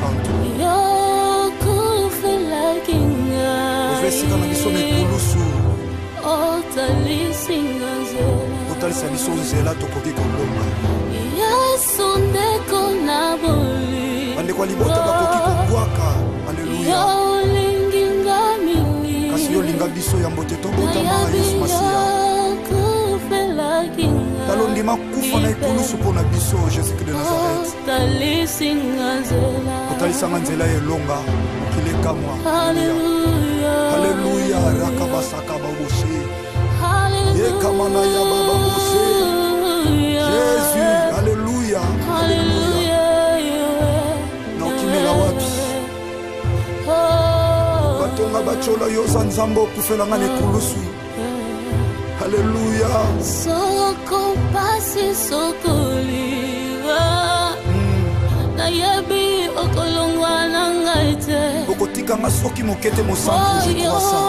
Santo. Ovesika na biso mekulusu. Otalisa biso nzela tokoki kolonga. Bande kwa libota bakoki kobwaka. Alleluia. Kasi yo linga biso ya mbote tobotama Yesu Masia. Talondima kufa na ekulusu pona biso Jésus de Nazareth. Otalisa nzela elonga okileka mwa. Alléluia, rakabasaka baboshe. Yekamana ya baba boshe. Jésus, alléluia, alléluia. Na okimela wapi? Batonga bachola yoza nzambo kufela ngane kulusu. Alléluia. Soko pasi sokoliwa. Na yebi okolongwa na ngaite. Okotika masoki mokete mosantu je crois ça.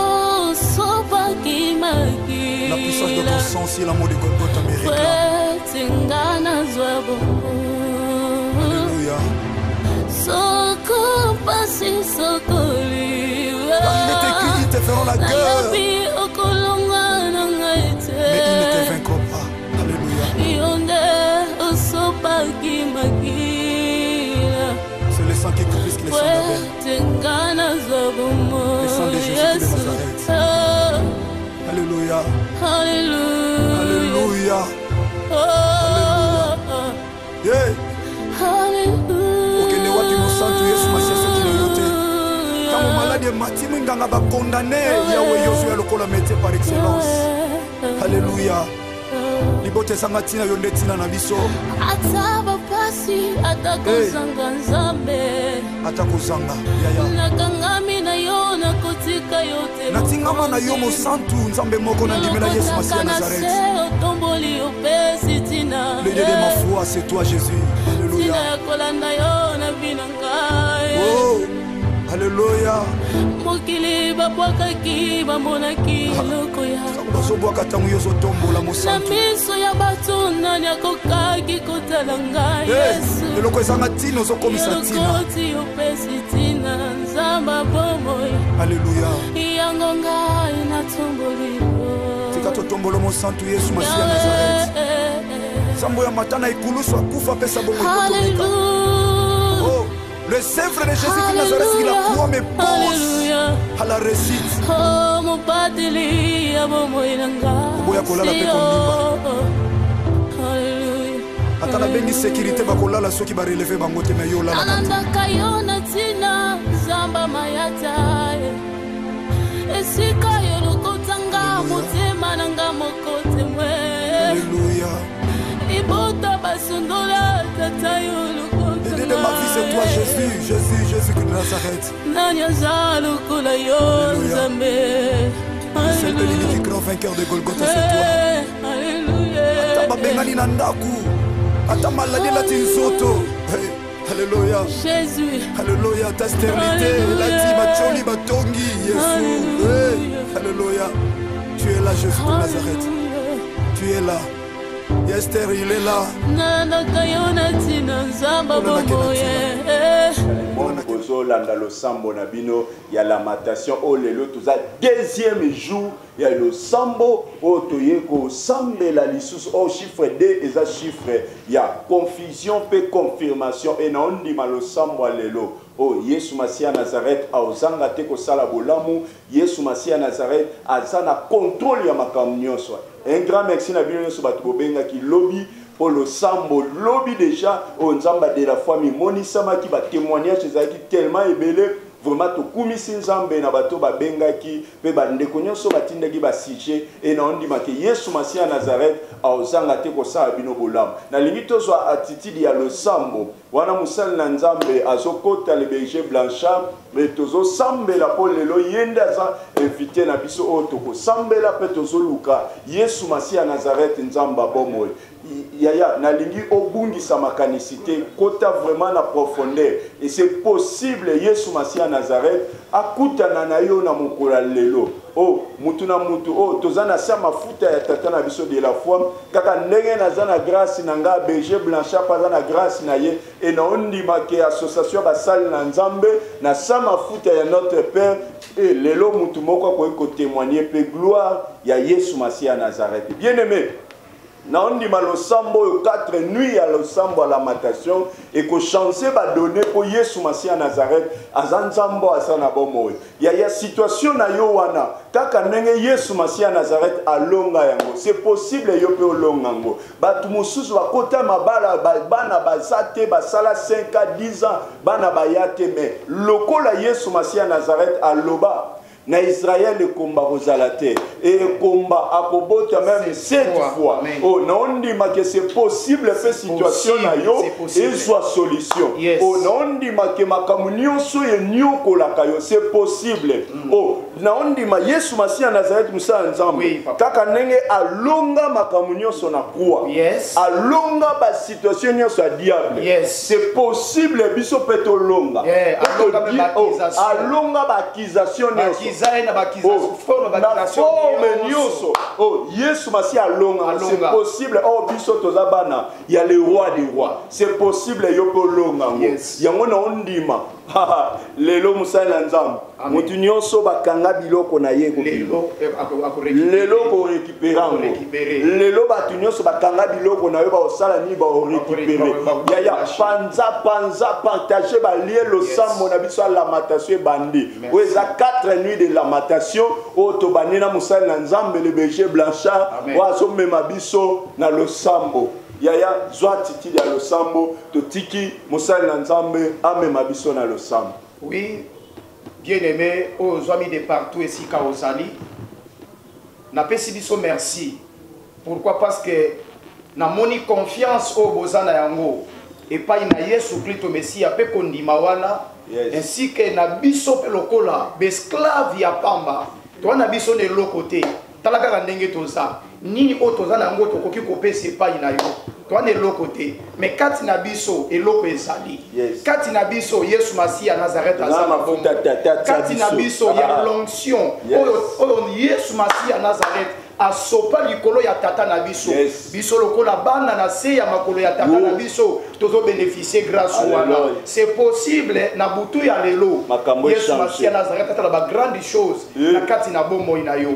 La puissance de ton sang, c'est l'amour de Golgotha me réclame. Alléluia. Car il est écrit, ils te feront la guerre. Mais ils ne te vaincront pas. Alléluia. C'est le sang qui est plus que le sang d'Abel. Le sang de Jésus de Nazareth. Alléluia. Alléluia. Alléluia. Yeah. Okende wapi mosantu Yesu Masia soki na yote. Tango malade mati mwinganga ba condamné yawe yosu ya lokola métier par excellence. Alléluia. Libote sanga tina yonde tina na biso. Ataba pasi atakozanga nzambe. Atakozanga yaya. Nakangami na yo nakotika yote. Natingama na yo mosantu nzambe moko na ndimela Yesu Masia Nazareth. Le Dieu de ma foi, c'est toi Jésus. Alléluia. Oh, alléluia. Bazobwaka tango yo zotombola mosantu. Eloko ezanga tina ozokomisa tina. Alléluia. Tika totombolo mosantu Yesu Masia Nazareth. Sambo ya matana ikulusu akufa pesa bongo ikotomeka. Oh, le sèvre de Jésus de Nazareth, il a croix me pose à la réussite. Oboya kolala pe kondimba. Atala bengi sécurité bakolala soki ba relever bango te me yo lala. Anandaka yona tina zamba mayata. Esika yolokotanga motema nanga mokote mwe. Alléluia. Ibota basundola tata yolokotanga. L'idée de ma vie c'est toi Jésus, Jésus, Jésus de Nazareth. Nanya zalo kula yo zambe. C'est le grand vainqueur de Golgotha, c'est toi. Alléluia. Ataba bengani na ndaku. Ata maladi la tinzoto. Alléluia. Jésus. Alléluia, ta stérilité, la tiba choli batongi, Jésus. Alléluia. Tu es là, Jésus de Nazareth. Tu es là. Esther, il est là. Landa lo sambo na bino ya lamentation o lelo toza deuxième jour ya lo sambo o toyeko sambe la lisusu o chiffre 2 eza chiffre ya confusion pe confirmation et na ondima lo sambo lelo o Yesu Masia Nazareth aozanga te ko sala bolamu Yesu Masia Nazareth azana contrôle ya makambo nyonso. Un grand merci na bino nyonso bato bobenga ki lobby pour le sambo lobby déjà au nzamba de la foi mi monisama qui va témoignage ezaki tellement ébélé vraiment to kumisi nzambe na bato babengaki pe bandeko nyonso batindaki ba sujet et na ondima ke Yesu Masia Nazareth aozanga te ko sala bino bolamu na lingi tozwa attitude ya lo sambo wana musali na nzambe azokota le berger blanchard mais tozo sambela po lelo yende aza invité na biso o toko sambela pe tozo luka Yesu Masia Nazareth nzamba bomoy yaya na lingi obungisa makanisité kota vraiment na profondeur et c'est possible Yesu Masia Nazareth akutana na yo na mokola lelo oh mutu na mutu oh tozana sa mafuta ya tata na biso de la foi kaka ndenge naza na grâce na nga berger Blanchard paza na grâce na ye et na ondima ke association basali na nzambe na sa mafuta ya notre père et lelo mutu moko ko témoigner pe gloire ya Yesu Masi ya Nazareth. Bien aimé, na ondima losambo 4 nuits à losambo à la matation et ko chancer ba donner pour Yesu Masi ya Nazareth azanzambo asana bomo ya situation na yo wana kaka ndenge Yesu Masi ya Nazareth alonga yango c'est possible yo pe olonga ngo batu mususu bakota mabala bana bazate basala 5 à 10 ans bana bayate mais lokola Yesu Masi ya Nazareth aloba na Israël le combat rosalate et combat akobota même 7 fois. Oh non dit que c'est possible fait situation na yo et soit solution. Oh non dit que makamunio so ye nyoko la kayo c'est possible. Oh non dit Yesu Masi ya Nazareth musa nzambe kaka ndenge alonga makamunio so na kwa. Alonga ba situation nyo so diable. C'est possible biso peto longa. Alonga ba accusation nyo oh, Yesu Masi alonga, c'est possible. Oh, biso tozabana, il y a le roi des rois. C'est possible, yoko longa. Yango na ondima. Lelo musala nzambe. Mutu nyonso bakanga biloko na ye ko lelo ko récupérer. Lelo batu nyonso bakanga biloko na yo ba osala ni ba récupérer. Ya panza partager ba lier le sambo na biso la matation bandi. Oza 4 nuits de lamentation o to banina musala na nzambe le berger Blanchard wa so mema biso na lo sambo. Yaya zwa titi ya lo sambo to tiki musala na nzambe amema biso na lo sambo. Oui, bien aimé, aux amis de partout ici ka ozali. Na pesi biso merci. Pourquoi? Parce que na moni confiance au bozana yango et pas na Yesu Kristo Messia pe kondima wana ainsi que na biso pe lokola besclave ya pamba. To na biso ne lokote. Talaka ndenge toza. Nini o toza na ngo tokoki kopesa pa ina yo. To na lokote. Mais kati na biso eloko ezali. Kati na biso Yesu Masi ya Nazareth azama bombo. Kati na biso ya l'onction. Oyo Yesu Masi ya Nazareth asopa likolo ya tata na biso. Biso lokola bana na se ya makolo ya tata na biso tozo bénéficier grâce wana. C'est possible na butu ya lelo. Yesu Masi ya Nazareth atala ba grande chose na kati na bombo ina yo.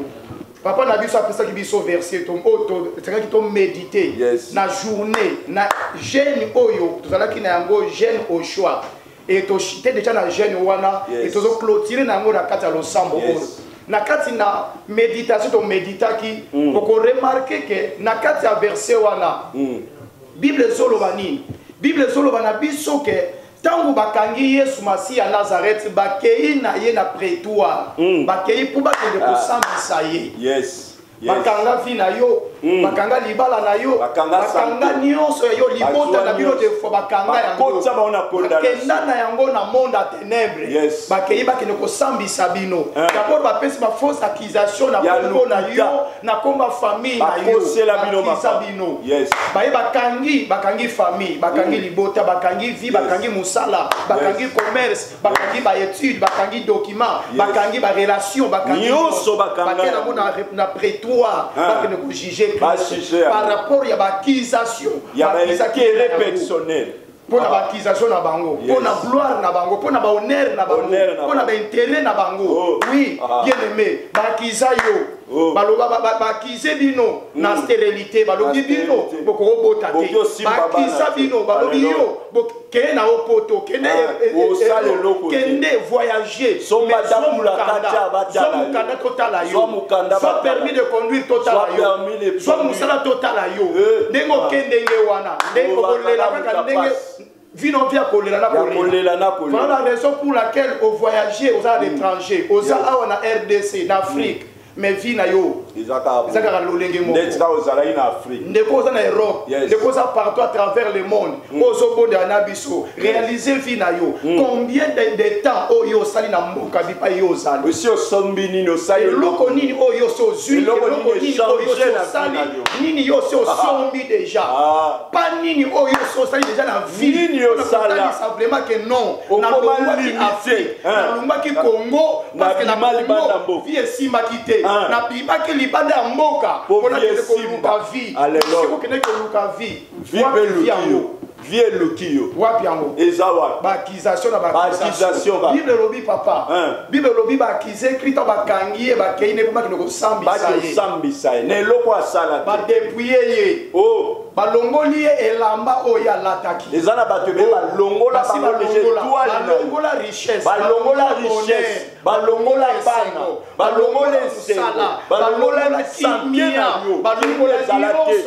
Papa na biso apesa ki biso verset ton auto c'est qui ton méditer na journée na jeûne oyo tozala ki na yango jeûne au choix et to chité déjà na jeûne wana et tozo clôturer na yango na kati ya losambo na kati na méditation to méditaki ko remarquer que na kati ya verset wana Bible solo bani Bible solo bana biso ke tangu bakangi Yesu Masi ya Nazareth bakei na ye na prétoire bakei pour bakende kosambisa ye bakanga fi na yo bakanga libala na yo bakanga nyonso yo libota na bino de fo bakanga yango bakenda na yango na monde à ténèbres bakei bakende kosambisa bino d'abord bapesi ba fausse accusation na kombo na yo na komba famille na yo bakisa bino baye bakangi famille bakangi libota bakangi vie bakangi musala bakangi commerce bakangi ba études bakangi document bakangi ba relation bakangi nyonso bakanga na prétoire pas que juger par rapport à l'accusation personnelle pour l'accusation na bango pour la gloire na bango pour la honneur na bango pour l'intérêt na bango oui bien aimé bakiza yo baloba bakize bino na stérilité balobi bino boko bota te bakiza bino balobi yo kende na opoto kende voyager somba damula kata batala totala yo soit permis de conduire totala yo soit musala totala yo ndengo kende wana ndengo bolela kaka ndenge vino via kolela na kolela. Voilà la raison pour laquelle au voyager aux étrangers, aux en RDC, en Afrique, mais vina yo. Izaka lolenge mo. Ndeko za na Europe, ndeko za partout à travers le monde. Ozo bonde anabiso, réaliser vina yo. Combien de temps o yo sali na mboka bipa yo zali. Aussi o sombini no sali loko nini o yo so ozwi eloko nini oyo osali nini yo se osombi déjà pas nini oyo osali déjà na vie nini osala simplement que non na longwaki Afrique na longwaki Congo parce que na Congo vie esimbaki te na bimaki libanda ya mboka mpona kende koluka vie siko kende koluka vie vie lukiyo wapi yango ezawa bakization na bakization Bible lobi papa Bible lobi bakize Krito bakangiye bakeine poma kinoko sambisa ye ne loko asala ba dépouiller ye balongoli ye elamba oyo alataki ezana bato be balongola balongola richesse balongola bana balongola esala balongola kimia balongola zalate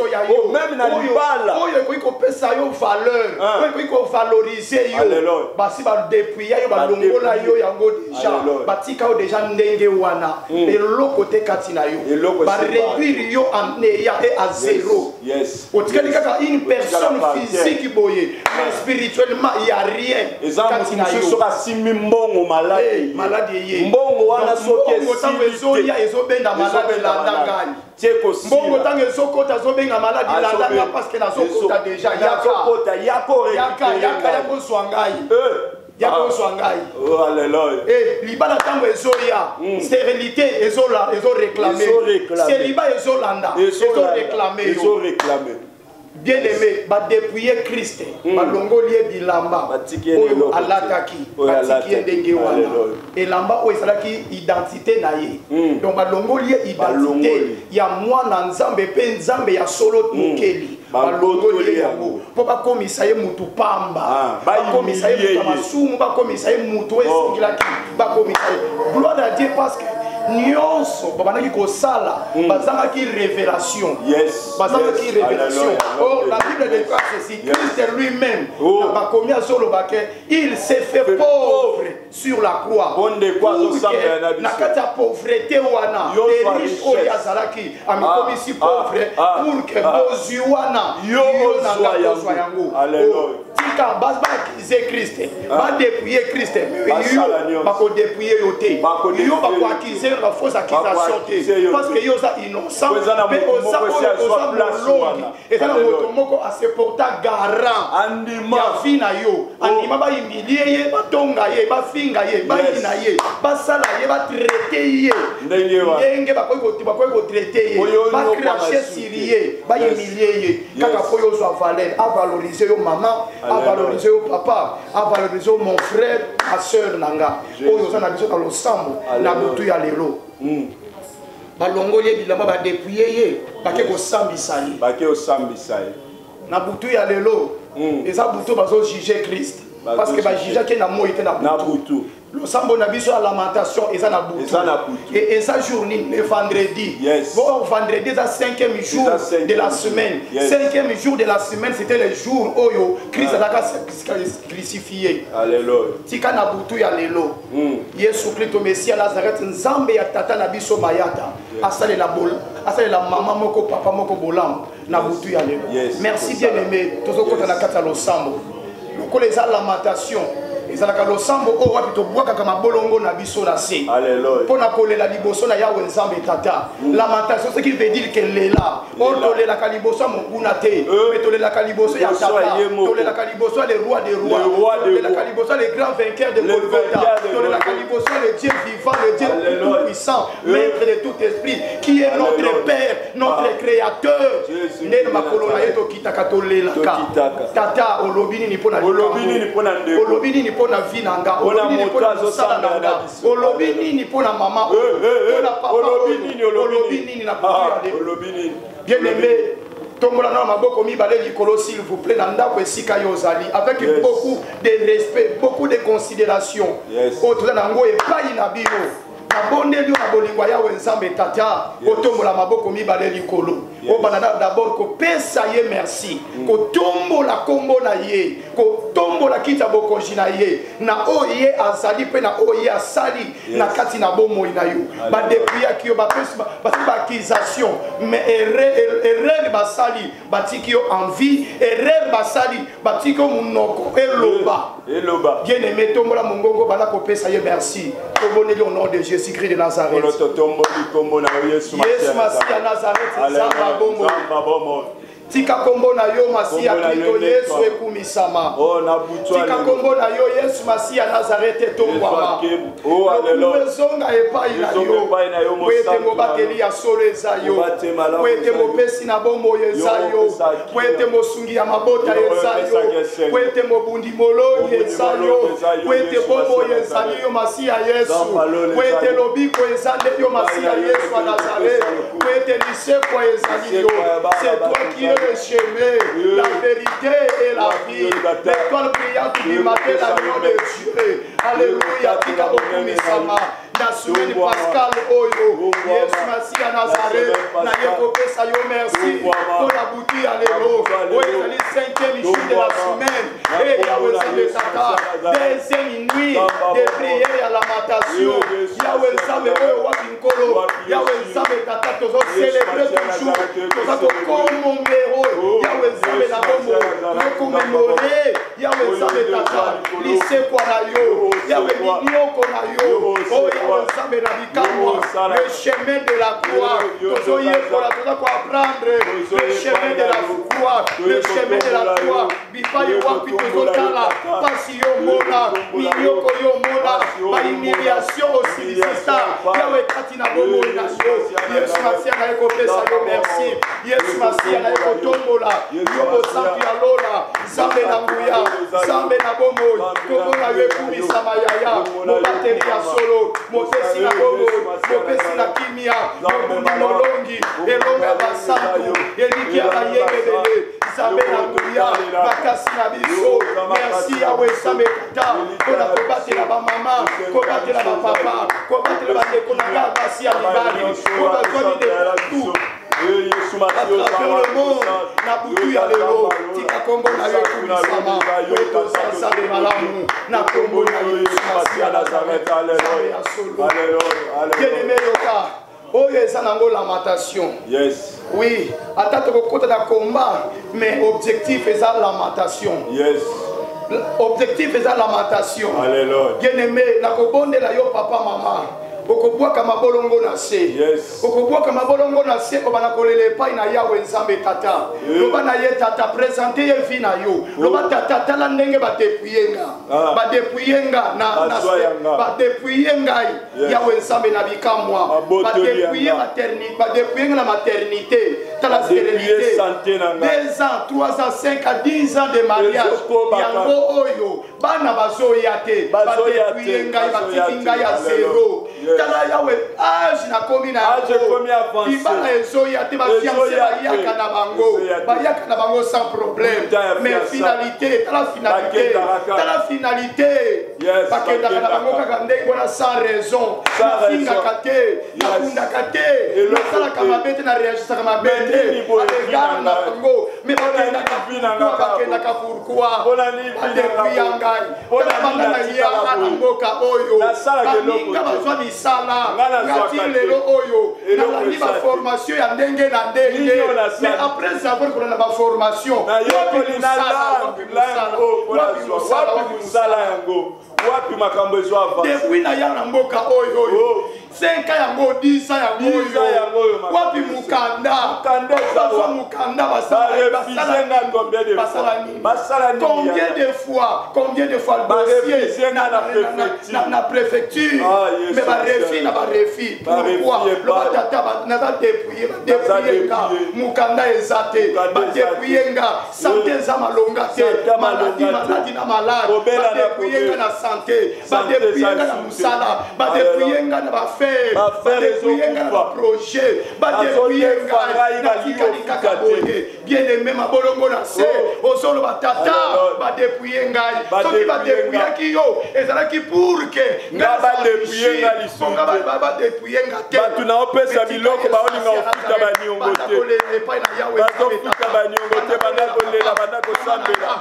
même na libala oyo ekoki kopesa yo valeur oyo ekoki kovaloriser yo basi badépouiller yo balongola yo yango déjà batika yo déjà ndenge wana eloko te kati na yo baréduire yo en néant et à zéro une personne physique boye mais spirituellement il y a rien kati na yo soka simi mbongo malade malade mbongo wana soke ezolia ezobenda malade la ndangani mbongo tango ezokota azobenga maladi landanga parce que nazokota déjà yaka kozwa ngai yakozwa ngai libala tango ezoya stérilité ezoréclame célibat ezolanda ezoréclame bien aimé badépouiller Christ balongoli ye bilamba oyo alataki batiki ye ndenge wana elamba oyo ezalaki identité na ye donc balongoli ye identité ya mwana nzambe mpe nzambe ya solo mokeli balongoli ye yango mpo bakomisa ye mutu pamba bakomisa ye mutu masumu bakomisa ye mutu esengilaki bakomisa ye gloire à Dieu parce que nyonso babandaki kosala bazangaki révélation bazangaki révélation la Bible déclare ceci Christ lui-même bakomi azoloba ke il s'est fait pauvre sur la croix pour que na kati ya pauvreté wana les riches oyo azalaki amikomisi pauvre pour que bozwi wana yo nanga kozwa yango tika bakize Christ badépouiller Christ yo bakodépouiller yo te yo bakoakize la fausse accusation parce que yo za innocent mais oza molongi ezala moto moko a se porta garant ya vie na yo andima baimilie ye batonga ye bafinga ye bayina ye basala ye batraite ye ndenge bakoki kotraite ye bacrache sur ye baimilie ye kaka po yo ozwa valeur avaloriser yo mama avaloriser yo papa avaloriser yo mon frère ma soeur nanga oyo oza na biso na losambo na butu ya lelo balongoli ye bilamba badépouiller ye bake kosambisa ye na butu ya lelo eza butu bazojuge Christ parce que bajugaki na moi te na butu losambo na biso ya lamentation eza na butu et eza jour nini le vendredi vendredi eza 5e jour de la semaine 5e jour de la semaine c'était le jour oyo Christ azalaka crucifié tika na butu ya lelo Yesu Kristo Mesia Nazareth nzambe ya tata na biso mayata asalela mama moko papa moko bolambo na butu ya lelo merci bien aimé tozokota na kati ya losambo lokola eza lamentation ezalaka losambo oyo wapi tobwakaka mabolongo na biso na se mpona kolela liboso na yawe nzambe tata lamentation ce qui veut dire que lela oyo tolelaka liboso ya monguna te me tolelaka liboso ya tata tolelaka liboso ya le roi des rois tolelaka liboso ya le grand vainqueur de Golgotha tolelaka liboso ya le Dieu vivant le Dieu tout puissant maître de tout esprit qui est notre père notre créateur nde makolo na ye tokitaka tolelaka tata olobi nini mpona likambo olobi nini mpona vie nanga olobi nini mpona mosala nanga olobi nini mpona mama mpona papa olobi nini na butu bien aimé tombola na maboko mibale likolo s'il vous plaît na ndako esika yo ozali avec beaucoup de respect beaucoup de considération oyo toza nango epai na bino nabondeli na bolingo yawe nzambe tata kotombola maboko mibale likolo obana d'abord kopesa ye merci kotombola kombo na ye kotombola kita bokonzi na ye na oyo ye azali mpe na oyo ye asali na kati na bomoi na yo badepuyaki yo bapesi baakisation mais erreur basali batiki yo envie erreur basali batiki yo monoko eloba bien aimé tombola mongongo bana kopesa ye merci toboneli au nom de Jésus Jésus-Christ de Nazareth. Yesu Masiya Nazareth, Zamba Bombo. Tika kombo na yo Masiya Kristo Yesu ekumisama. Tika kombo na yo Yesu Masiya Nazareth tongwama. Zonga epai na yo. Wete mobateli ya solo eza yo. Wete mopesi na bombo eza yo. Wete mosungi ya mabota eza yo. Wete mobundi molongi eza yo. Wete bombo eza yo Masiya Yesu. Wete lobiko eza yo Masiya Yesu wa Nazareth. Wete lisekwa eza yo. C'est toi qui es le chemin, la vérité et la vie. L'étoile brillante du matin, l'agneau de Dieu. Alléluia, tika bokumisama. La semaine Pascal Oyo, Yesu Masiya Nazareth, na yekopesa yo merci pour la boutique à l'élo. Oui, c'est le 5e jour de la semaine. Et Yahweh Zambé Tata, deuxième nuit de prière à lamentation. Yahweh Zambé Oyo Wabinkolo, Yahweh Zambé Tata, tous célébrer toujours. Tous commémorer, Yahweh Zambé la bombo, commémorer, Yahweh Zambé Tata, lycée Kwanayo, Yahweh Nino Konayo, oh Yahweh Zambé la Bikamwa, le chemin de la croix, tous pour apprendre le chemin de la croix, le chemin de la croix, Bipaye Wapi Tozotala, Passion Mona, Minyoko Yomona, ma humiliation aussi, c'est ça, Yahweh Katina Bomo Inayo, Yesu Masiya na ekopesa yo merci, Yesu Masiya na ekotombola, Yobo Sambi Alola, Zambe na Nguya, Zambe na Bomo, Togo na Yekumisa Mayaya, Mobateri ya Solo, Mopesi na Bomo, Mopesi na Kimia, Mobundi Molongi, Elonga Basantu, Elikia Bayebele, Zambe na Nguya, Bakasi na Biso, merci Yahweh Zambe Kata, Kona Kobate na Bamama, Kobate na Bapapa, Kobate na Bandeko na Gabasi ya Libani, Kobate de tout. À travers le monde, na butu ya lelo, tika kombo na yo kumisama, weto sasa de malamu, na kombo na Yesu Masiya Nazareth, alléluia. Bien-aimé yoka, oyo eza nango lamentation. Yes. Oui, ata tokokota na combat, mais objectif eza lamentation. Yes. Objectif eza lamentation. Alléluia. Bien-aimé, nakobondela yo papa mama. Okobwaka mabolongo na se. Yes. Okobwaka mabolongo na se obana kolele epai na Yahweh Nzambe Tata. Loba na ye Tata présenter ye vie na yo. Loba Tata tala ndenge badepuyenga. Badepuyenga na badepuyenga Yahweh Nzambe na bikamwa. Badepuye maternité, badepuyenga na maternité, tala stérilité. 2 ans, 3 ans, 5 à 10 ans de mariage. Yango oyo bana bazoya te. Badepuyenga batikinga ya zéro. Tala Yahweh âge na komi na ibana ezoya te bafiancé bayaka na bango sans problème. Mais finalité, tala finalité bakendaka na bango kaka ndenge wana sans raison. Nafingaka te, nakundaka te, nasalaka mabe te, nareagisaka mabe te alegare na bango. Mais bakendaka pourquoi badepui ya ngai tala banda na yaka na mboka oyo baninga bazwa misala ngati lelo oyo nalandi baformation ya ndenge na ndenge. Mais après avoir kolanda baformation wapi musala yango wapi makambo ezwa avance depuis na ya na mboka oyo 5 yango 10 yango wapi mukanda bazwa mukanda combien de fois le dossier na préfecture mais ba refi pourquoi le batata na dépouiller mukanda ezate ba dépouiller santé za malonga te maladi na malade ba dépouiller na santé ba dépouiller na musala ba dépouiller na ba faire ba dépouiller na ba projet ba dépouiller na kika bien aimé mabolongo na se ozolo batata ba dépouiller ngai soki ba dépouiller ki yo ezalaki pour que ngaba dépouiller ngai lisonga ba dépouiller ngate batu na opesa biloko ba olinga ofuta ba nyongo te bazofuta ba nyongo te banda kolela banda kosambela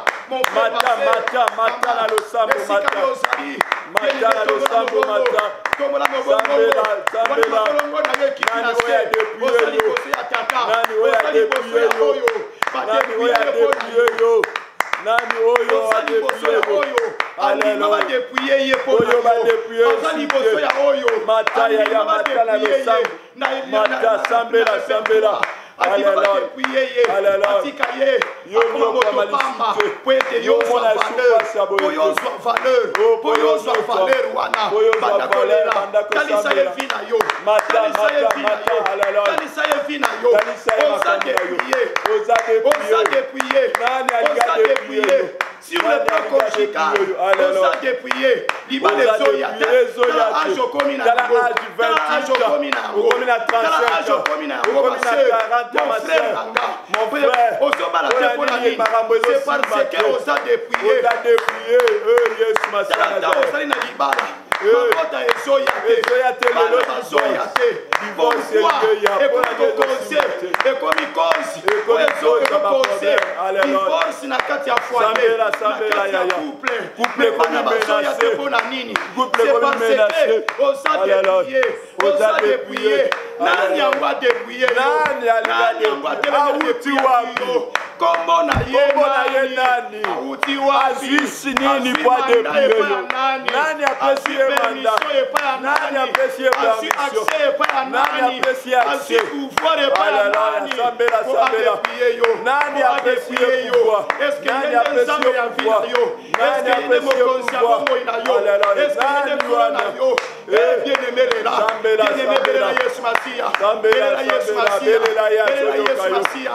mata na losambo mata na losambo mata sambela nani oya dépouiller yo nani oya dépouiller yo nani oyo adepouye yo alelo badepouye ye po oyo badepouye ozali boso ya oyo Mata ya ya mata na losambo. Mata sambela sambela. Alléluia. Alléluia. Yo mo kwa malisite. Poete yo so valeur. Poyo so valeur. Poyo so valeur wana. Banda kolera. Kalisa ye vina yo. Kalisa ye vina yo. Kalisa ye vina yo. Osa dépouiller. Osa dépouiller. Sur le plan conjugal. Osa dépouiller. Liba les zoyate. Kala ajo komina. Kala ajo komina. Kala ajo komina. Mon frère, c'est parce qu'on a dépouillé. Kombo na ye nani auti wapi nini kwa dépouiller nani apprécier mandat nani apprécier permission nani apprécier accès pouvoir nani nani apprécier pouvoir nani apprécier pouvoir nani apprécier pouvoir est-ce que nani wana bien aimé là bien aimé Yesu Masia Yesu Masia Yesu Masia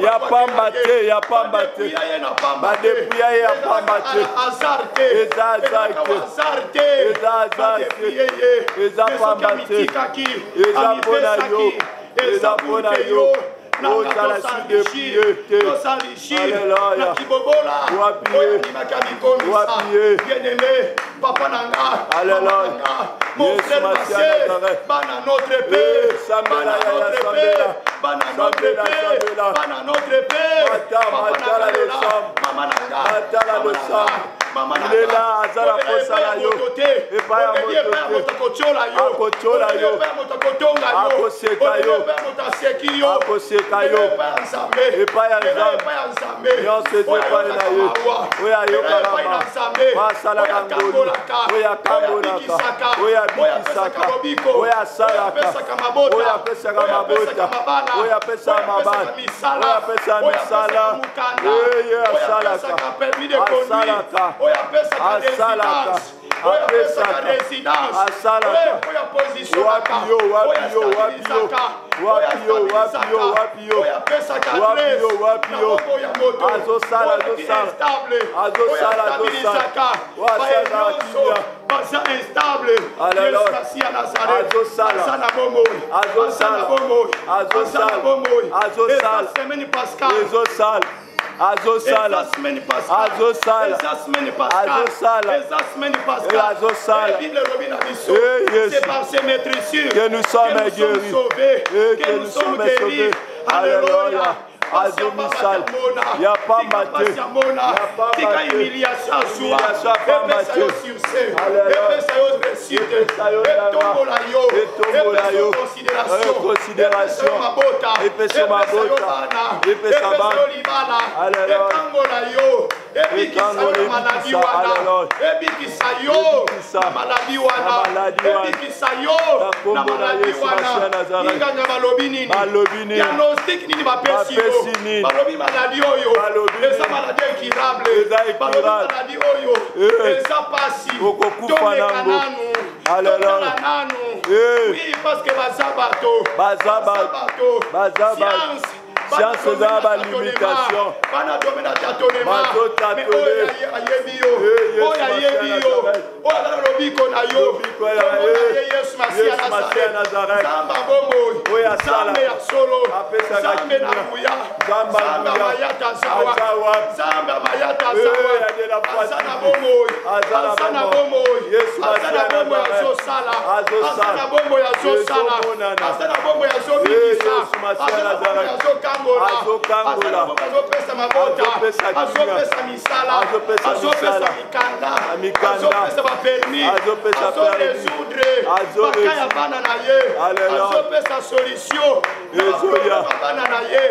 ya pambate ya pambate badepouya ya pambate eza pambate eza pona yo eza pona yo ozala sudepouye te alléluia wapie papa nanga alléluia mon frère Massé bana notre paix sambela ya sambela bana notre paix bana notre paix matala le sam mama nanga matala le sam mama nanga il est là azala kosala yo epa ya motote akochola yo akoseka yo akoseka yo epa ya nzambe nyonso ezepai na ye oyo ayokalama masalaka ngolu oyo akangolaka oyo abikisaka oyo asalaka oyo apesaka mabota oyo apesaka mabana oyo apesaka misala eye asalaka asalaka Azosala, c'est par ces maîtrisures que nous sommes guéris, que nous sommes sauvés. Alléluia. Azomisal, ya pambate, tika humiliation soit, epesa yo succès, epesa yo réussite, etombola yo, considération, epesa mabota, epesa libala, etangola yo, ebikisa yo maladi wana, ebikisa yo na maladi wana, ebikisa yo na maladi wana, inganya balobi nini, diagnostic nini bapesi yo, balobi maladi oyo, eza maladi incurable, balobi maladi oyo, eza pasi, tomeka nanu, tomeka nanu, oui parce que baza bato, science, Science eza ba limitation. Bana domina tâtonnement. Bazo tâtonner. Mais oyo ayebi yo. Oyo ayebi yo. Oyo azala lobiko na yo. Yesu Masiya Nazareth. Zamba bomoi. Oyo asala. Zambe ya solo. Apesa Zambe na muya. Zamba mayata zawa. Zamba mayata zawa. Azana bomoi. Azana bomoi. Yesu Masiya Nazareth. Azana bomoi ya zosala. Azana bomoi ya zobikisa. Azana bomoi ya zokangola. Azana bomoi ya zopesa mabota. Azopesa misala. Azopesa mikanda. Azopesa bapermi. Azoresoudre. Bakaya bana na ye. Azopesa solution. Azopesa bana na ye.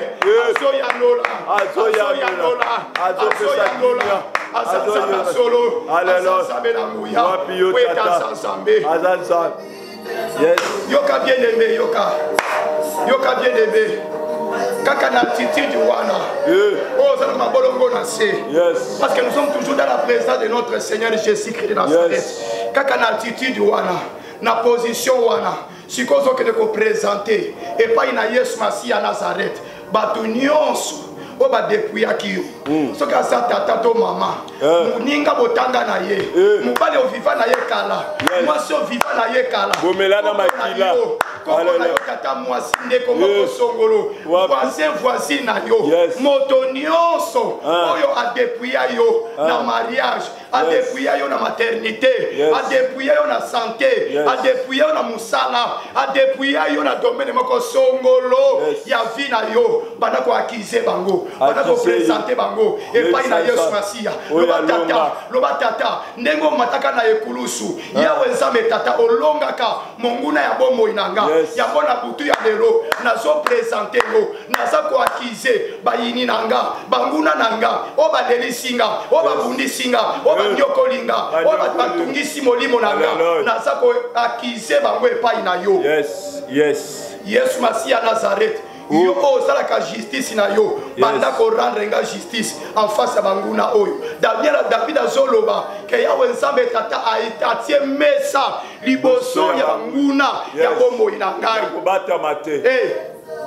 Azoyanola. Azoyanola. Azoyanola. Azazana solo. Azazambe na muya. Weta azazambe. Yes. Yoka bien aimé, yoka bien aimé. Kaka na attitude wana. Oh, ça m'a bolongo na se. Yes. Parce que nous sommes toujours dans la présence de notre Seigneur Jésus-Christ de Nazareth. Kaka na attitude wana, na position wana. Sikozo que de ko présenter et pas ina Yesu Masiya Nazareth. Batu nyonso o ba depuis akiyo. Soki asa tata to mama. Muninga botanga na ye. Mubale o viva na ye kala. Mwasi o viva na ye kala. Bomelana makila. Koko na yo tata mwasi ndeko moko songolo. Voisin na yo. Moto nyonso oyo a depuis yo na mariage, a depuis yo na maternité, a depuis yo na santé, a depuis yo na musala, a depuis yo na domaine moko songolo. Ya vie na yo bana ko akize bango. Bana ko présenter bango et pas na Yesu Masiya. Loba tata ndengo mataka na ekulusu. Yawe nzambe tata olongaka monguna ya bomo inanga. Ya bona butu ya lelo nazo présenter yo. Naza ko akize bayini nanga, banguna nanga, o ba delisinga, o ba bundisinga, o ba nyokolinga, o ba batungisi molimo nanga. Naza ko akize bango e pas na yo. Yesu Masiya Nazareth. Yo osalaka justice na yo banda ko rendre nga justice en face ya banguna oyo. David azoloba ke yawe nzambe tata atie mesa liboso ya banguna ya bomoi na ngai kobata mate.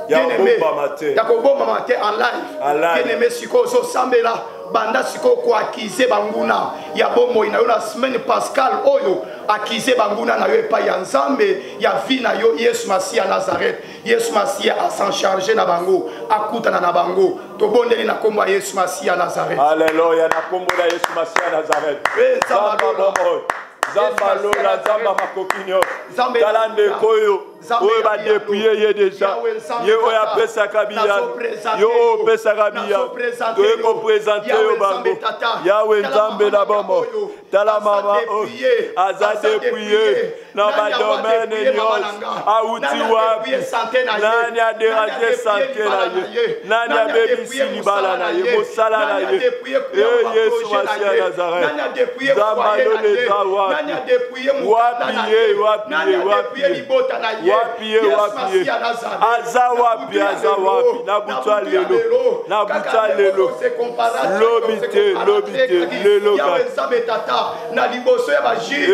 Yakobomba mate en live. Bien-aimé siko zo sambela banda siko ko akize banguna ya bomoi na yo na semaine Pascal oyo akize banguna na yo epai ya nzambe ya vie na yo Yesu Masiya Nazareth. Yesu Masiya a s'en charger na bango akutana na bango tobondeli na kombo ya Yesu Masiya Nazareth. Alléluia na kombo ya Yesu Masiya Nazareth. Zamba lola zamba makokinyo talande koyo oyo ba depuye ye deja ye oyo apesa kabiya yo opesa kabiya toye ko présenter yo bango yawe nzambe na bomo tala mama aza depuye na ba domaine nyonso auti wapi nani a dérangé santé na ye nani a bebisi libala na ye mosala na ye Yesu Masiya Nazareth zamba lola zawa wapi aza wapi na butwa lelo lobite lelo yawe nzambe tata na liboso ya bajuge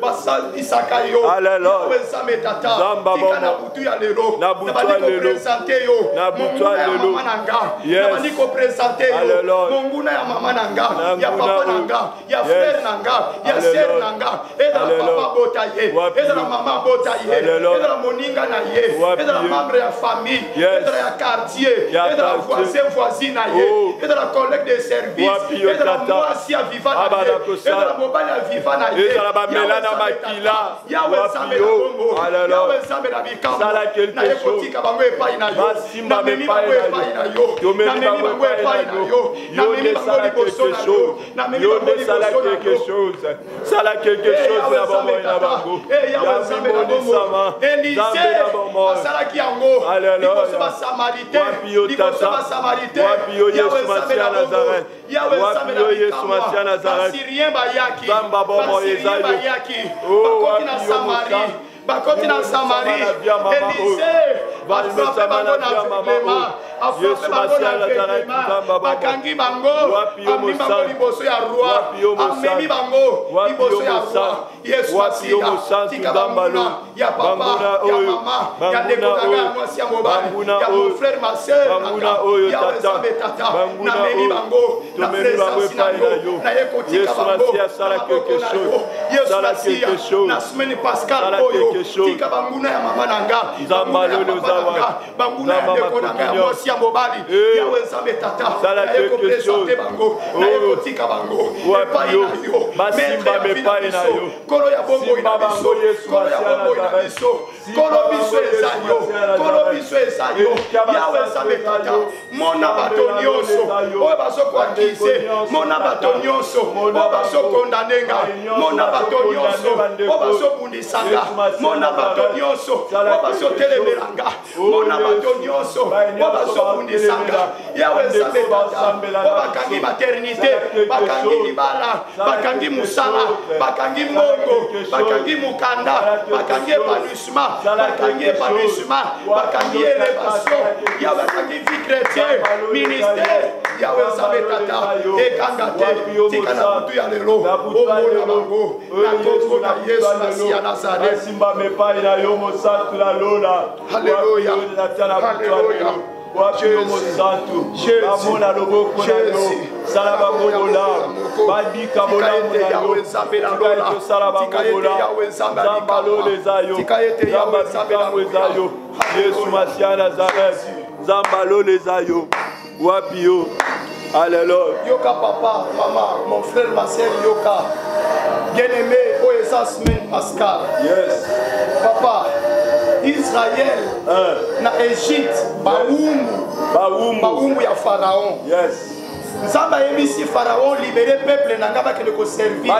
basalisaka yo yawe nzambe tata tika na butu ya lelo na bandi kopresente yo monguna ya mama na nga na bandi kopresente yo monguna ya mama na nga ya papa na nga ya frere na nga ya sere na nga ezala papa bota ye ezala mama bota ye ezala moninga na ye ezala membre ya famille ezala ya quartier ezala voisin na ye ezala collègue de service ezala mwasi ya viva na ye ezala mobali ya viva na ye ezala bamela na makila yawe nzambe na bongo yawe nzambe na bikambo na ye kotika bango epai na yo namemi bango epai na yo namemi bango epai na yo namemi bango liboso na yo namemi bango liboso na yo sala quelque chose na bango na bango yawe nzambe na bongo Élysée asalaki yango liboso basamarité liboso basamarité yawe nzambe na bongo yawe nzambe na bikambo basirien bayaki basirien bayaki bakoti na Samari bakoti na Samari Élysée bafrape bango na problema afrape bango na vêtement bakangi bango amemi bango liboso ya roi amemi bango liboso ya roi Yesu Masiya tika banguna ya papa ya mama ya ndeko nanga ya mwasi ya mobali ya mon frère ma sœur ya wezambe tata na memi bango na présence na yo na ye kotika bango sala quelque chose Yesu Masiya na semaine pascal oyo tika banguna ya mama nanga banguna ya ndeko nanga ya mwasi ya mobali ya wezambe tata na ye kopresente bango na ye kotika bango epai na yo mepai na yo kolo ya bongo ina biso kolo ya bongo ina biso kolo biso eza yo kolo biso eza yo yawe nzambe tata mona bato nyonso oyo bazokoakise mona bato nyonso oyo bazokondane nga mona bato nyonso oyo bazobundisanga mona bato nyonso oyo bazotelemela nga mona bato nyonso oyo bazobundisanga yawe nzambe tata oyo bakangi maternité bakangi libala bakangi musala bakangi mbongo bakangi mukanda bakangi épanouissement bakangi épanouissement bakangi élévation yawe bakangi vie chrétien ministère yawe nzambe tata ekanga te tika na butu ya lelo omona bango na kombo na Yesu Masiya Nazareth simba mepai na yo mosantu la lola Hallelujah Hallelujah Wapiyomo santu Amona loboko na yo Salaba mobola Bandika mola mona yo Tikaete salaba mobola Zamba lole zayo Zamba zikamwe zayo Yesu Masiya Nazareth Zamba lole zayo Wapiyo Alléluia Yoka papa, maman, mon frère, ma soeur Yoka bien-aimé, Oesa semaine Pascal Yes Papa Israël na Égypte baumbu ya Pharaon Yes Nzamba yebisi Pharaon libéré peuple nanga bakende ko servir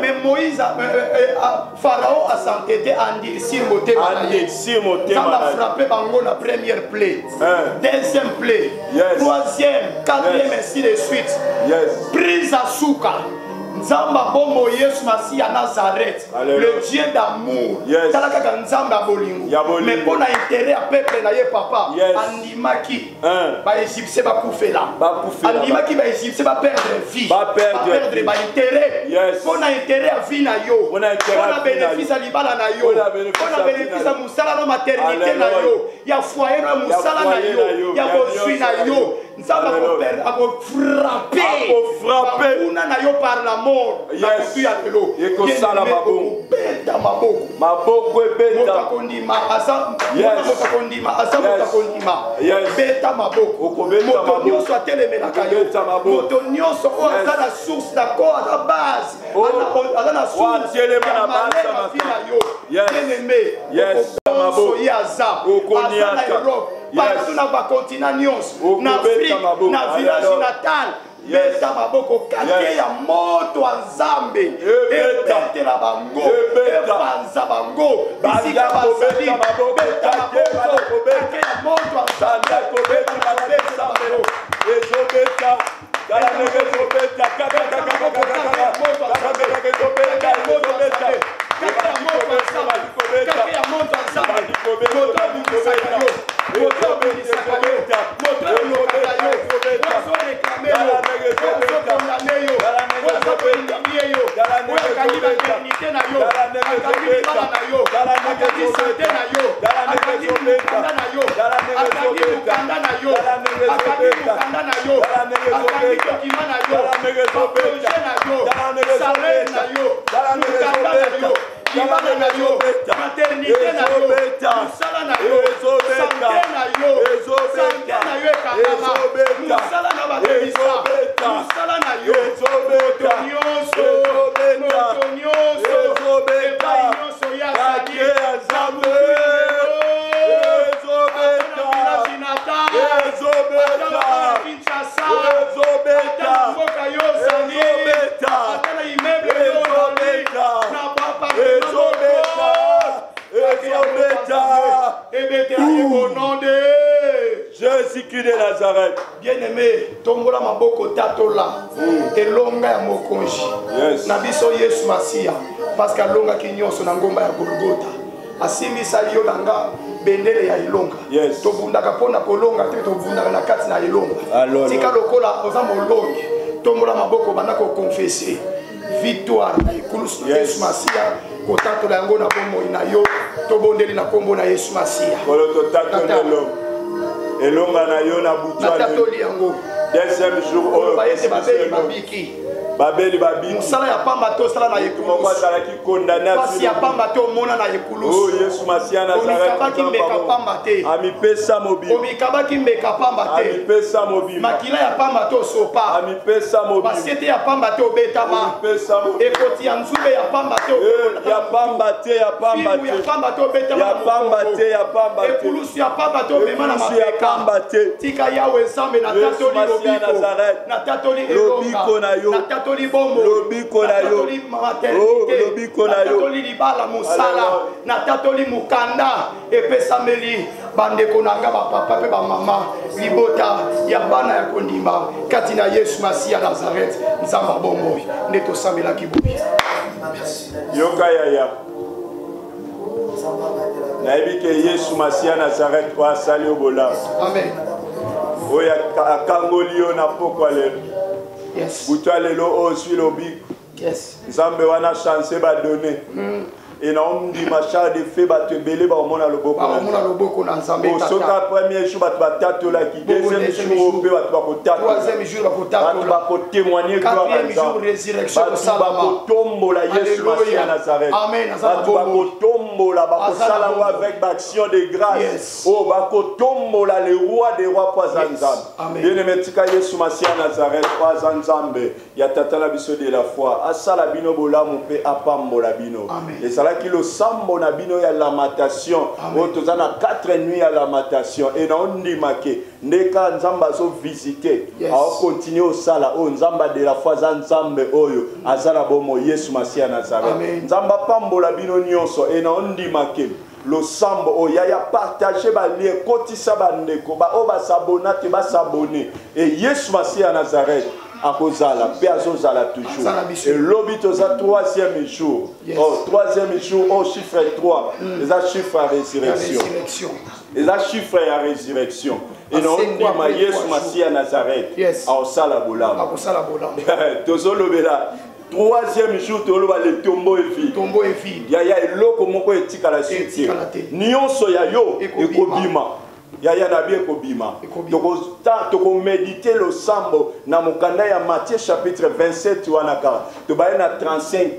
mais Moïse Pharaon a s'entêté en dire si motema Nzamba frappé bango na première plaie deuxième plaie troisième quatrième ainsi de suite prise à souka Nzamba bombo Yesu Masiya Nazareth le Dieu d'amour talaka ka nzamba bolingo mais pour na intérêt à peuple na ye papa andimaki ba égyptien ba kufela andimaki ba égyptien ba perdre vie ba perdre ba intérêt pour na intérêt à vie na yo pour na bénéfice à libala na yo pour na bénéfice à musala na maternité na yo ya foyer na musala na yo ya bozwi na yo Nzamba ko frapper una na yo par la mort Yes Eko sala maboko beta maboko maboko beta motakondima asa motakondima asa motakondima beta maboko moto nyonso atelemelaka yo moto nyonso oyo aza na source d'accord aza base aza na source ya malema na yo bien-aimé maboko ye aza na Europe partout na bakontinent nyonso na Afrique na village natal beta maboko kate ya moto ya Nzambe ebetela bango epanza bango bisika basali beta maboko kate ya moto ya Nzambe beta bango ezobeta kala nezobeta kabeta Jésus-Christ de Nazareth. Bien-aimé, tombola maboko tatola elonga ya mokonji na biso Yesu Masiya parce que alonga ki nyonso na ngomba ya Golgotha asimbisa yo nanga bendele ya elonga. Yes. Tobundaka pona kolonga te tobundaka na kati na elonga. Alors. Tika lokola oza molongi. Tombola maboko bana ko confesser. Victoire ekulusu Yesu Masia kotatola yango na bomoi na yo tobondeli na kombo na Yesu Masia. Kolo totatolelo. Elonga na yo na butwa. Tatoli yango. Deuxième jour au babiki. Babeli babiki. Musala ya pamba to sala na ekulusu. Moko sala ki condamné. Pasi ya pamba to mona na ekulusu. Oh Yesu Masia Nazareth. Omikabaki mbeka pamba te. Ami pesa mobile. Omikabaki mbeka pamba te. Ami pesa mobile. Makila ya pamba to sopa. Ami pesa mobile. Basiete ya pamba te obetama. Ami pesa mobile. Ekoti ya nzube ya pamba te. Ya pamba te, ya pamba te. Ya pamba te obetama. Ya pamba te, ya pamba te. Ekulusu ya pamba te obema na mapeka. Ya pamba te. Tika yawe zambe na tatoli lobiko. Na tatoli elonga. Na tatoli bombo. Lobiko na yo. Lobiko na yo. Tatoli libala musala. Na tatoli mukanda. Epesameli bandeko nanga bapapa pe bamama libota ya bana ya kondimba kati na Yesu Masia Nazareth nzamba bomoi nde tosambela kibubi. Yoka yaya. Nayebi ke Yesu Masia Nazareth wa sali obola. Amen. Oya akangoli yo na pokwa lelo. Yes. Butwa lelo o sui lobiko. Yes. Nzambe wana chance ba donner. Et non, dit ma char de fait, bah, te belé, bah, on a le beau. Au soka premier jour, bah, tu vas t'atteler qui. Deuxième jour, tu vas t'atteler. Troisième jour, tu vas témoigner. Quatrième jour, résurrection. Tu vas tomber la Yesu Masia Nazareth. Amen. Tu vas tomber là, bah, avec l'action de grâce. Oh, bah, tomber là, le roi des rois, pas Zanzam. Bien aimé, tika Yesu Masia Nazareth, pas Zanzambe. Il y a tata la biso de la foi. Asala bino bola, mon père, apambo la bino. Et ça qui le sambo na bino ya lamentation o tozana 4 nuits à lamentation et non ndimake ndeka nzamba zo visiter a continuer au sala o nzamba de la foi za nzambe oyo azala bomo Yesu Masia Nazareth nzamba pambola bino nyonso et non ndimake lo sambo o ya partager ba lien kotisa bandeko ba o ba s'abonner te ba s'abonner et Yesu Masia Nazareth akozala pe azozala toujours et l'obito za troisième jour troisième jour au chiffre 3 les chiffres à résurrection les chiffres à résurrection et non ndima Yesu Masia Nazareth aosala bolamba tozolobela troisième jour toloba le tombeau est vide ya eloko moko etika la suite nyonso ya yo ekobima Yaya na bien kobima. Toko méditer le sambo na mukanda ya Matthieu chapitre 27 wanaka. To ba na 35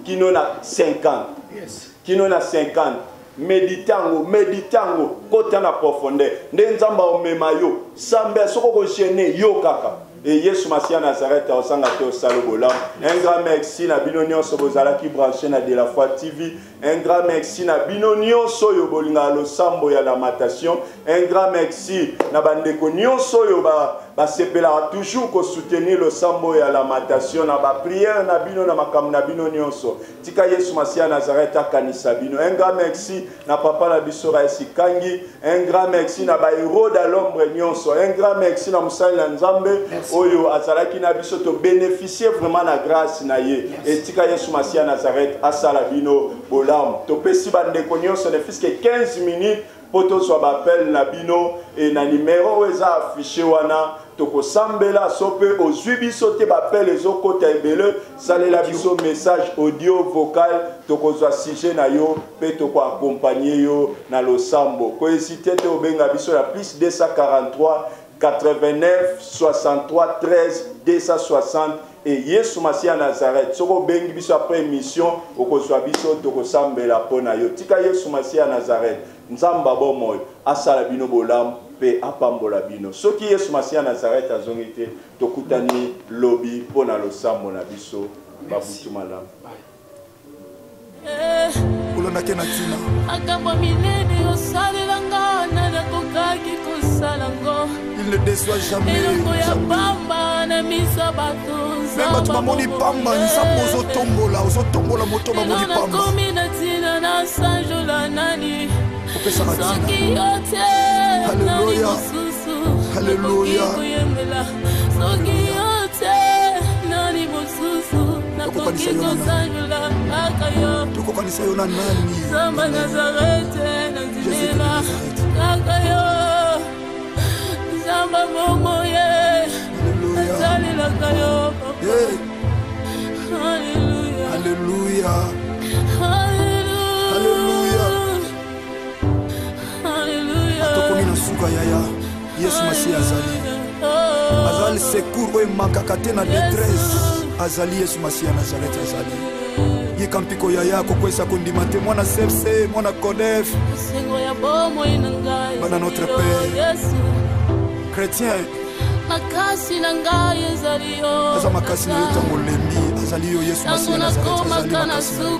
kino na 50. Yes. Kino na 50. Méditango kota na profondeur. Nde nzamba omema yo. Sambe soko ko gêner yo kaka. Et Yesu Masia Nazareth au sangate au salobolam. Un grand merci na binonion sobozala qui branché na de la foi TV. Un grand merci na binonion soyo bolinga lo sambo ya lamentation. Un grand merci na bandeko nyonso yo ba sepela toujours ko soutenir le sambo ya lamentation na ba prière na bino na makam na bino nyonso. Tika Yesu Masia Nazareth akanisa bino. Un grand merci na papa la bisora esikangi. Un grand merci na ba héros da l'ombre nyonso. Un grand merci na musali na nzambe. Oyo azalaki na biso to bénéficier vraiment la grâce na ye et tika Yesu Masia Nazareth asala bino bolam to pesi bande nyonso ne fiske 15 minutes poto so bapel na bino et na numéro eza affiché wana to ko sambela sope ozwi biso te bapel ezokota ebele salela biso message audio vocal to ko zwa sujet na yo pe to ko accompagner yo na losambo ko hésiter te obenga biso la plus 243 89 63 13 260 et Yesu Masia Nazareth soko bengi biso après émission okozwa biso tokosambela pona yo tika Yesu Masia Nazareth nzamba bomoy asala bino bolam pe apambola bino soki Yesu Masia Nazareth azongite tokutani lobi pona losambo na biso babutu malam ulona ke na tina akamba minene osalelanga na kokaki kosalango il ne déçoit jamais elongo ya pamba na miso bato même bato bamoni pamba nzambo ozotombola moto bamoni pamba nakomi na tina na sanjola nani opesaka tina soki yo te nani mosusu nakoki koyembela soki yo te nani mosusu nakoki kosanjola kaka yo Tobongisa yo na nani? Zamba Nazareth, Nazimela, Kakayo, Zamba Momoye, Nazali Lakayo, Hallelujah, Alléluia, Hallelujah, Hallelujah. Atokomi na suka yaya, Yesu Masiya azali. Azali secours oyo emakaka te na détresse. Azali Yesu Masiya Nazareth azali. Yeka mpiko yaya kokwesa kondima te mwana CFC, mwana CODEF. Bana notre Père. Chrétien. Makasi na ngai ezali yo. Aza makasi na yo tango lembi. Azali yo Yesu Masiya Nazareth azali makasi na yo.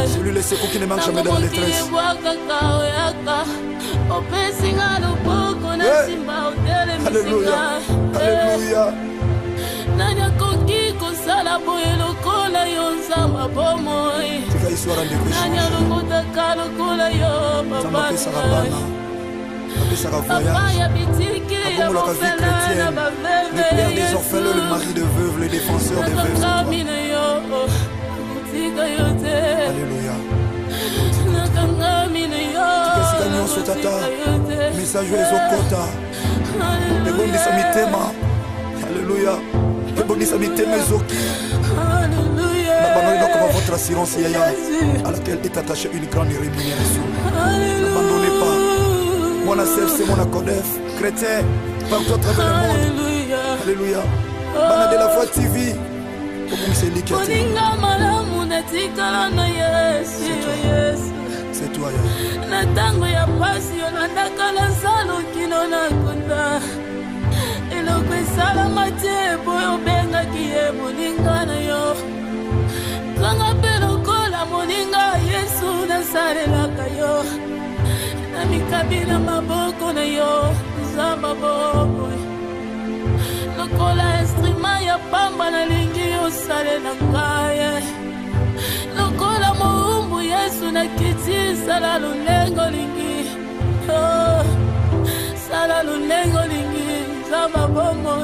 Celui le secours qui ne manque jamais dans la détresse. Alléluia, Alléluia. Tika histoire de voyage. Abongolaka vie chrétienne. Le père des orphelins, le mari de veuves, le défenseur des veuves. Alléluia. Tikasika nyonso tata. Message ezokota. Ebongisa mitema. Alléluia. Ebongisa mitema ezoki. N'abandonnez donc votre assurance yaya à laquelle est attachée une grande rémunération. N'abandonnez pas. Mon CFC, mon CODEF, chrétien, partout à travers le monde. Alléluia. Bana de la Voix TV. C'est toi, Natango ya pasi yo nadakala salo kino nakunda. Eloko esala te boyo benga kiye moninga na yo. Kanga pelo kola moninga Yesu nasalelaka yo. Na mikabila maboko na yo zamba bobo. Lokola instrument ya pamba na lingi yo sale na kaya. Lokola muumbu Yesu na kiti sala lulengo lingi. Oh, sala lulengo lingi zamba bomo.